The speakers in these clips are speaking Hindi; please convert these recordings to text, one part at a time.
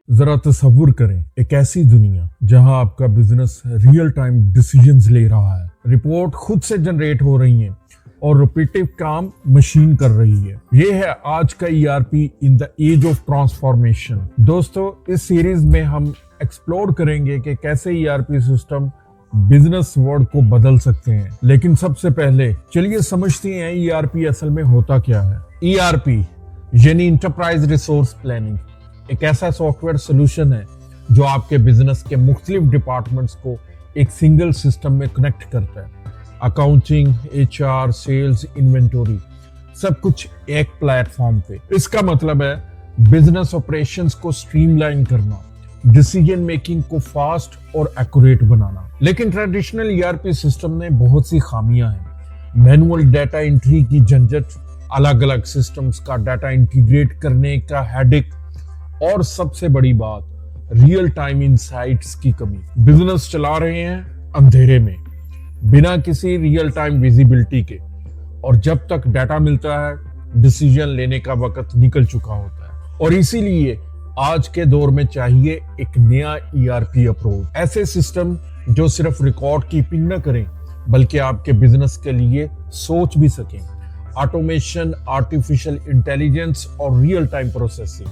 जरा तसव्वुर करें एक ऐसी दुनिया जहां आपका बिजनेस रियल टाइम डिसीजंस ले रहा है, रिपोर्ट खुद से जनरेट हो रही हैं और रिपीटिव काम मशीन कर रही है। ये है आज का ERP in the age of transformation. दोस्तों, इस सीरीज में हम एक्सप्लोर करेंगे कि कैसे ईआरपी सिस्टम बिजनेस वर्ल्ड को बदल सकते हैं। लेकिन सबसे पहले चलिए समझते हैं ईआरपी असल में होता क्या है। ईआरपी यानी इंटरप्राइज रिसोर्स प्लानिंग एक ऐसा सॉफ्टवेयर सोल्यूशन है जो आपके बिजनेस के मुख्तलिफ डिपार्टमेंट्स को एक सिंगल सिस्टम में कनेक्ट करता है। अकाउंटिंग, एचआर, सेल्स, इन्वेंटरी, सब कुछ एक प्लेटफॉर्म पे। इसका मतलब है बिजनेस ऑपरेशंस को स्ट्रीमलाइन करना, डिसीजन मेकिंग को फास्ट और एक्यूरेट बनाना। लेकिन ट्रेडिशनल ईआरपी सिस्टम में बहुत सी खामियां हैं। मैनुअल डाटा एंट्री की झंझट, अलग अलग सिस्टम्स का डाटा इंटीग्रेट करने का हेडेक और सबसे बड़ी बात रियल टाइम इनसाइट्स की कमी। बिजनेस चला रहे हैं अंधेरे में बिना किसी रियल टाइम विजिबिलिटी के, और जब तक डाटा मिलता है डिसीजन लेने का वक्त निकल चुका होता है। और इसीलिए आज के दौर में चाहिए एक नया ईआरपी अप्रोच, ऐसे सिस्टम जो सिर्फ रिकॉर्ड कीपिंग न करें बल्कि आपके बिजनेस के लिए सोच भी सकें। ऑटोमेशन, आर्टिफिशियल इंटेलिजेंस और रियल टाइम प्रोसेसिंग,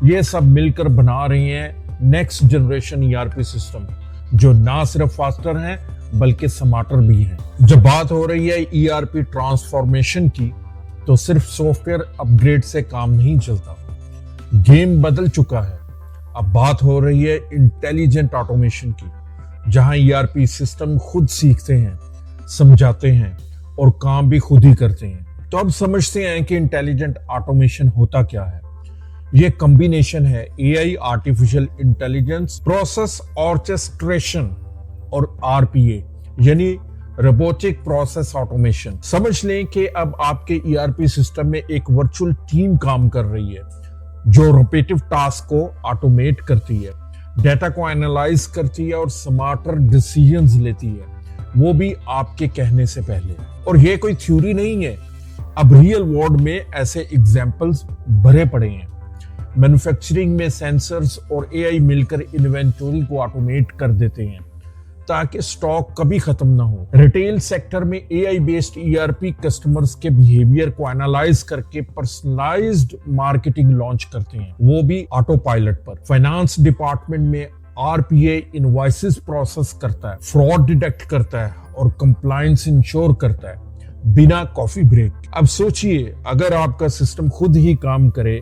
ये सब मिलकर बना रही हैं नेक्स्ट जनरेशन ईआरपी सिस्टम जो ना सिर्फ फास्टर हैं बल्कि स्मार्टर भी हैं। जब बात हो रही है ईआरपी ट्रांसफॉर्मेशन की, तो सिर्फ सॉफ्टवेयर अपग्रेड से काम नहीं चलता, गेम बदल चुका है। अब बात हो रही है इंटेलिजेंट ऑटोमेशन की, जहां ईआरपी सिस्टम खुद सीखते हैं, समझाते हैं और काम भी खुद ही करते हैं। तो अब समझते हैं कि इंटेलिजेंट ऑटोमेशन होता क्या है। ये कॉम्बिनेशन है AI, artificial intelligence, process orchestration और आरपीए यानी रोबोटिक प्रोसेस ऑटोमेशन। समझ लें कि अब आपके ईआरपी सिस्टम में एक वर्चुअल टीम काम कर रही है जो रिपीटिव टास्क को ऑटोमेट करती है, डाटा को एनालाइज करती है और स्मार्टर डिसीजंस लेती है, वो भी आपके कहने से पहले। और ये कोई थ्योरी नहीं है, अब रियल वर्ल्ड में ऐसे एग्जांपल्स भरे पड़े हैं। मैन्युफैक्चरिंग में सेंसर्स और एआई मिलकर इन्वेंटरी को ऑटोमेट कर देते हैं ताकि स्टॉक कभी खत्म ना हो। रिटेल सेक्टर में एआई बेस्ड ईआरपी कस्टमर्स के बिहेवियर को एनालाइज करके पर्सनलाइज्ड मार्केटिंग लॉन्च करते हैं, वो भी ऑटो पायलट पर। फाइनेंस डिपार्टमेंट में आरपीए इनवॉइसेस प्रोसेस करता है, फ्रॉड डिटेक्ट करता है और कंप्लायंस इंश्योर करता है बिना कॉफी ब्रेक। अब सोचिए, अगर आपका सिस्टम खुद ही काम करे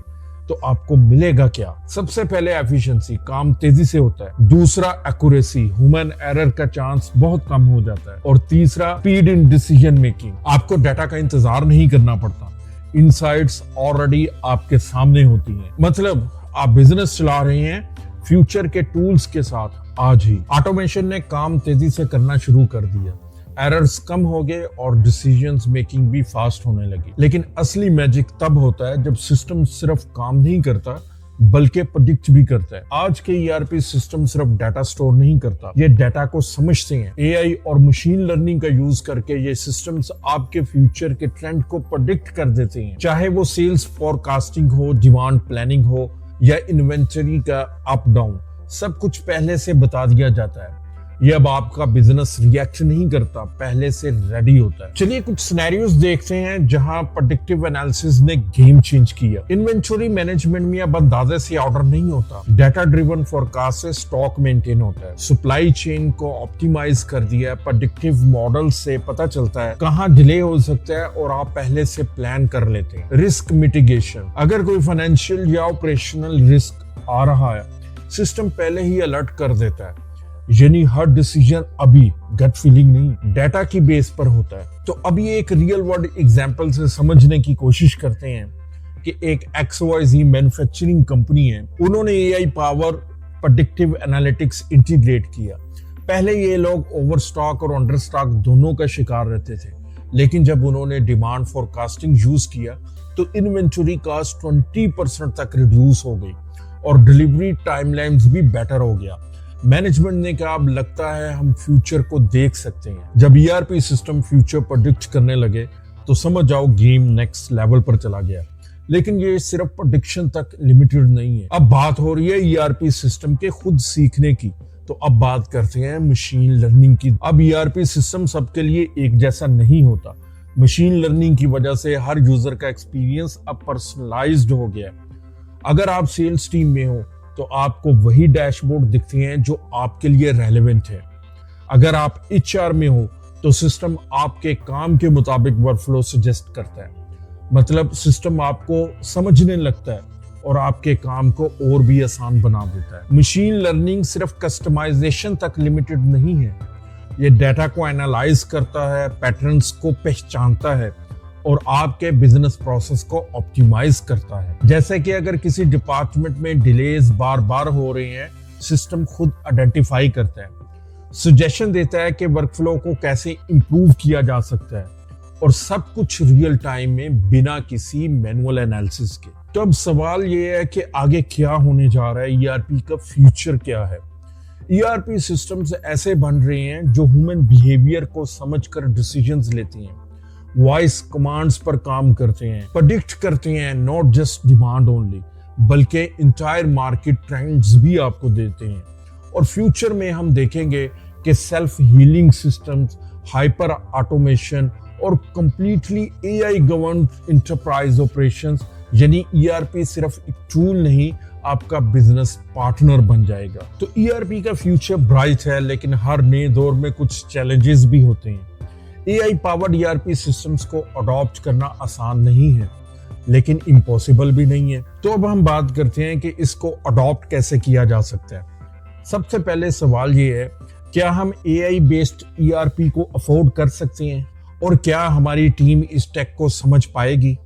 तो आपको मिलेगा क्या? सबसे पहले एफिशिएंसी, काम तेजी से होता है। दूसरा एक्यूरेसी, ह्यूमन एरर का चांस बहुत कम हो जाता है। और तीसरा स्पीड इन डिसीजन मेकिंग, आपको डाटा का इंतजार नहीं करना पड़ता, इनसाइट्स ऑलरेडी आपके सामने होती हैं। मतलब आप बिजनेस चला रहे हैं फ्यूचर के टूल्स के साथ। आज ही ऑटोमेशन ने काम तेजी से करना शुरू कर दिया, एरर्स कम हो गए और डिसीजंस मेकिंग भी फास्ट होने लगी। लेकिन असली मैजिक तब होता है जब सिस्टम सिर्फ काम नहीं करता बल्कि प्रेडिक्ट भी करता है। आज के ईआरपी सिस्टम सिर्फ डाटा स्टोर नहीं करता, ये डाटा को समझते हैं। एआई और मशीन लर्निंग का यूज करके ये सिस्टम्स आपके फ्यूचर के ट्रेंड को प्रेडिक्ट कर देते हैं, चाहे वो सेल्स फोरकास्टिंग हो, डिमांड प्लानिंग हो या इन्वेंटरी का अप डाउन, सब कुछ पहले से बता दिया जाता है। ये अब आपका बिजनेस रिएक्ट नहीं करता, पहले से रेडी होता है। चलिए कुछ सिनेरियोस देखते हैं जहां प्रेडिक्टिव एनालिसिस ने गेम चेंज किया। इन्वेंटरी मैनेजमेंट में अब अंदाजे से ऑर्डर नहीं होता, डाटा ड्रिवन फोरकास्ट से स्टॉक मेंटेन होता है। सप्लाई चेन को ऑप्टिमाइज कर दिया, प्रेडिक्टिव मॉडल से पता चलता है कहां डिले हो सकता है और आप पहले से प्लान कर लेते हैं। रिस्क मिटिगेशन, अगर कोई फाइनेंशियल या ऑपरेशनल रिस्क आ रहा है, सिस्टम पहले ही अलर्ट कर देता है, यानी हर डिसीजन अभी गट फीलिंग नहीं, डाटा की बेस पर होता है। तो अभी एक रियल वर्ल्ड एग्जांपल से समझने की कोशिश करते हैं कि एक XYZ मैन्युफैक्चरिंग कंपनी है, उन्होंने AI power predictive analytics integrate किया। पहले ये लोग ओवर स्टॉक और अंडर स्टॉक दोनों का शिकार रहते थे, लेकिन जब उन्होंने डिमांड फोरकास्टिंग यूज किया तो इन्वेंटरी कॉस्ट 20% तक रिड्यूस हो गई और डिलीवरी टाइमलाइंस भी बेटर हो गया। मैनेजमेंट ने कहा अब लगता है हम फ्यूचर को देख सकते हैं। जब ईआरपी सिस्टम फ्यूचर प्रेडिक्ट करने लगे तो समझ जाओ गेम नेक्स्ट लेवल पर चला गया। लेकिन ये सिर्फ प्रेडिक्शन तक लिमिटेड नहीं है। अब बात हो रही है ईआरपी सिस्टम के खुद सीखने की, तो अब बात करते हैं मशीन लर्निंग की। अब ईआरपी सिस्टम सबके लिए एक जैसा नहीं होता। मशीन लर्निंग की वजह से हर यूजर का एक्सपीरियंस अब पर्सनलाइज्ड हो गया। अगर आप सेल्स टीम में हो तो आपको वही डैशबोर्ड दिखते हैं जो आपके लिए रेलेवेंट है। अगर आप एचआर में हो तो सिस्टम आपके काम के मुताबिक वर्कफ्लो सजेस्ट करता है। मतलब सिस्टम आपको समझने लगता है और आपके काम को और भी आसान बना देता है। मशीन लर्निंग सिर्फ कस्टमाइजेशन तक लिमिटेड नहीं है। ये डेटा को एनालाइज करता है, पैटर्न्स को पहचानता है और आपके बिजनेस प्रोसेस को ऑप्टिमाइज करता है। जैसे कि अगर किसी डिपार्टमेंट में डिलेज बार बार हो रहे हैं, सिस्टम खुद आइडेंटिफाई करता है, सजेशन देता है कि वर्कफ्लो को कैसे इंप्रूव किया जा सकता है, और सब कुछ रियल टाइम में बिना किसी मैनुअल एनालिसिस के। तो अब सवाल ये है कि आगे क्या होने जा रहा है, ईआरपी का फ्यूचर क्या है। ईआरपी सिस्टम्स ऐसे बन रहे हैं जो ह्यूमन बिहेवियर को समझकर डिसीजंस लेते हैं, वॉइस कमांड्स पर काम करते हैं, प्रेडिक्ट करते हैं, नॉट जस्ट डिमांड ओनली बल्कि इंटायर मार्केट ट्रेंड्स भी आपको देते हैं। और फ्यूचर में हम देखेंगे कि self healing systems, hyper automation और completely AI governed enterprise operations, यानी ईआरपी सिर्फ एक टूल नहीं, आपका बिजनेस पार्टनर बन जाएगा। तो ईआरपी का फ्यूचर ब्राइट है, लेकिन हर नए दौर में कुछ चैलेंजेस भी होते हैं। एआई पावर्ड ईआरपी सिस्टम्स को अडॉप्ट करना आसान नहीं है, लेकिन इम्पॉसिबल भी नहीं है। तो अब हम बात करते हैं कि इसको अडॉप्ट कैसे किया जा सकता है। सबसे पहले सवाल ये है, क्या हम एआई बेस्ड ईआरपी को अफोर्ड कर सकते हैं, और क्या हमारी टीम इस टेक को समझ पाएगी?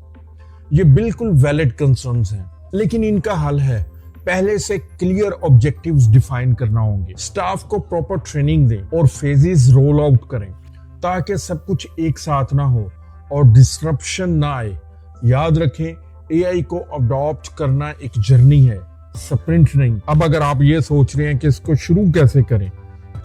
ये बिल्कुल वैलिड कंसर्न्स हैं, लेकिन इनका हल है। पहले से क्लियर ऑब्जेक्टिव्स डिफाइन करना होंगे, स्टाफ को प्रॉपर ट्रेनिंग दें और फेजेस रोल आउट करें ताकि सब कुछ एक साथ ना हो और डिस्ट्रप्शन ना आए। याद रखें, एआई को अडॉप्ट करना एक जर्नी है, स्प्रिंट नहीं। अब अगर आप ये सोच रहे हैं कि इसको शुरू कैसे करें,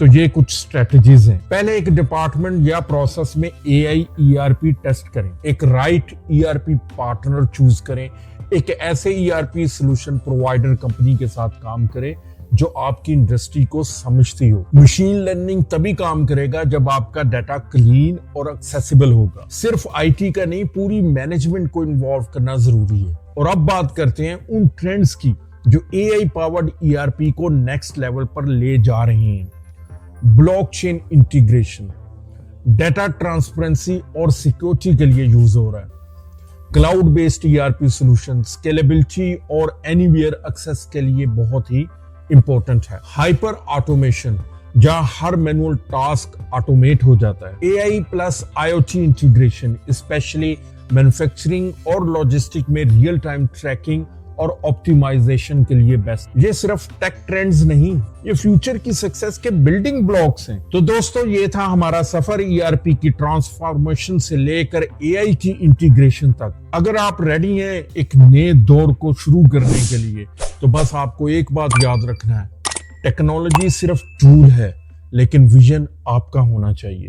तो ये कुछ स्ट्रेटजीज हैं। पहले एक डिपार्टमेंट या प्रोसेस में एआई ईआरपी टेस्ट करें, एक राइट ईआरपी पार्टनर चूज करें, एक ऐसे ईआरपी सॉल्यूशन प्रोवाइडर कंपनी के साथ काम करें जो आपकी इंडस्ट्री को समझती हो। मशीन लर्निंग तभी काम करेगा जब आपका डाटा क्लीन और एक्सेसिबल होगा। सिर्फ आईटी का नहीं, पूरी मैनेजमेंट को इन्वॉल्व करना जरूरी है। और अब बात करते हैं उन ट्रेंड्स की जो एआई पावर्ड ईआरपी को नेक्स्ट लेवल पर ले जा रहे हैं। ब्लॉकचेन इंटीग्रेशन, डेटा ट्रांसपेरेंसी और सिक्योरिटी के लिए यूज हो रहा है। Cloud based ERP solution scalability और एनीवेयर एक्सेस के लिए बहुत ही इंपॉर्टेंट है। हाइपर ऑटोमेशन, जहां हर मैनुअल टास्क ऑटोमेट हो जाता है। AI plus IoT integration, specially manufacturing और लॉजिस्टिक में रियल टाइम ट्रैकिंग और ऑप्टिमाइजेशन के लिए बेस्ट। ये सिर्फ टेक ट्रेंड्स नहीं, ये फ्यूचर की सक्सेस के बिल्डिंग ब्लॉक्स हैं। तो दोस्तों, ये था हमारा सफर ईआरपी की ट्रांसफॉर्मेशन से लेकर एआई की इंटीग्रेशन तक। अगर आप रेडी हैं एक नए दौर को शुरू करने के लिए, तो बस आपको एक बात याद रखना है, टेक्नोलॉजी सिर्फ टूल है, लेकिन विजन आपका होना चाहिए।